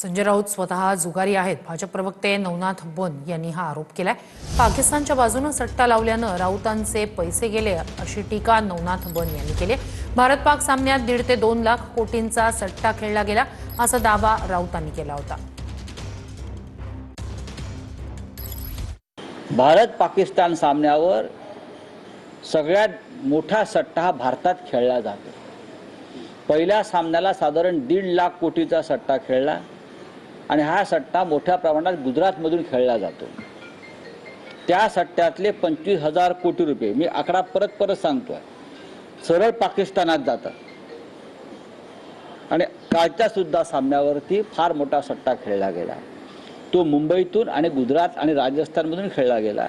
संजय राऊत स्वतः जुगारी आहेत। भाजप प्रवक्ते नवनाथ बन यांनी हा आरोप केलाय। पाकिस्तानच्या बाजूने सट्टा लावल्यानं राऊतांचे पैसे गेले अशी टीका नवनाथ बन यांनी केली। भारत पाक सामन्यात 1.5 ते 2 लाख कोटींचा सट्टा खेळला गेला असा दावा राऊतांनी केला होता। भारत पाकिस्तान सामन्यावर सगळ्यात मोठा सट्टा हा भारतात खेळला जातो। पहिल्या सामन्याला साधारण 1.5 लाख कोटीचा सट्टा खेळला आणि हा सट्टा मोठ्या प्रमाणात गुजरातमधून खेळला जातो। त्या सट्ट्यातले 25,000 कोटी रुपये, मी आकडा परत सांगतोय, सरळ पाकिस्तानात जातात। आणि कालच्या सुद्धा सामन्यावरती फार मोठा सट्टा खेळला गेला। तो मुंबईतून आणि गुजरात आणि राजस्थानमधून खेळला गेला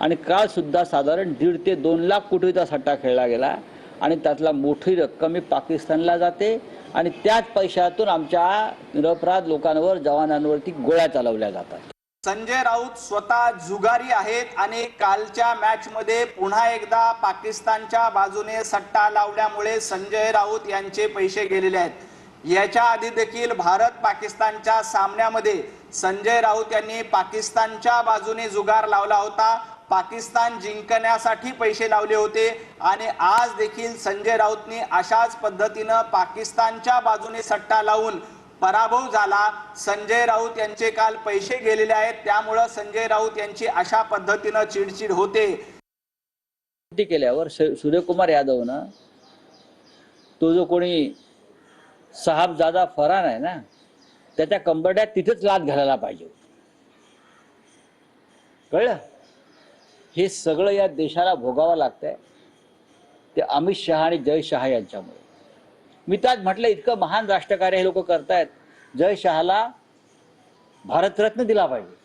आणि काल सुद्धा साधारण 1.5 ते 2 लाख कोटीचा सट्टा खेळला गेला आणि त्यातला मोठी रक्कम पाकिस्तानला जाते आणि त्याच पैशातून आमच्या निरपराध लोकांवर, जवानांवरती गोळ्या चालवल्या जातात। संजय राऊत स्वतः जुगारी आहेत आणि कालच्या मॅच मध्ये पुन्हा एकदा पाकिस्तानच्या बाजूने सट्टा लावल्यामुळे संजय राऊत यांचे पैसे गेलेले आहेत। याच्या आधी देखील भारत पाकिस्तानच्या सामन्यामध्ये संजय राऊत यांनी पाकिस्तानच्या बाजूने जुगार लावला होता। पाकिस्तान जिंकण्यासाठी पैसे लावले होते आणि आज देखील संजय राऊतनी अशाच पद्धतीने पाकिस्तानच्या बाजूने सट्टा लावून पराभव झाला। संजय राऊत यांचे काल पैसे गेलेले आहेत, त्यामुळे संजय राऊत यांची अशा पद्धतीने चिडचिड होते। केल्यावर सूर्यकुमार यादवनं तो जो कोणी साहबजादा फरहान आहे ना, त्याच्या कंबरड्यात तिथेच लाथ घालायला पाहिजे। कळलं? हे सगळं या देशाला भोगावं लागतंय ते अमित शहा आणि जय शहा यांच्यामुळे। मी त्यात म्हटलं, इतकं महान राष्ट्रकार्य हे लोक करतायत, जय शहाला भारतरत्न दिला पाहिजे।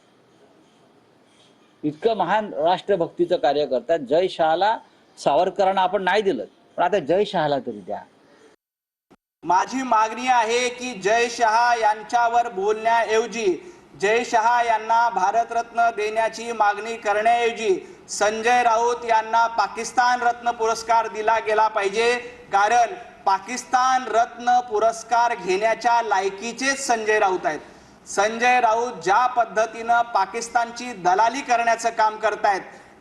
इतकं महान राष्ट्रभक्तीचं कार्य करतात, जय शहाला सावरकरांना आपण नाही दिलं, पण आता जय शहाला तरी द्या। माझी मागणी आहे की जय शहा यांच्यावर बोलण्याऐवजी, जय शहा यांना भारतरत्न देण्याची मागणी करण्याऐवजी संजय राऊत यांना पाकिस्तान रत्न पुरस्कार दिला गेला पाहिजे। कारण पाकिस्तान रत्न पुरस्कार घेण्याच्या लायकीचेच संजय राऊत आहेत। संजय राऊत ज्या पद्धतीने पाकिस्तानची दलाली करण्याचं काम करतायत,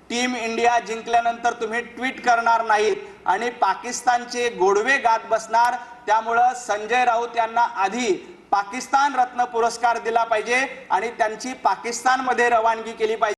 टीम इंडिया जिंकल्यानंतर तुम्ही ट्विट करणार नाहीत आणि पाकिस्तानचे गोडवे गात बसणार, त्यामुळे संजय राऊत यांना आधी पाकिस्तान रत्न पुरस्कार दिला पाहिजे आणि त्यांची पाकिस्तानमध्ये रवानगी केली पाहिजे।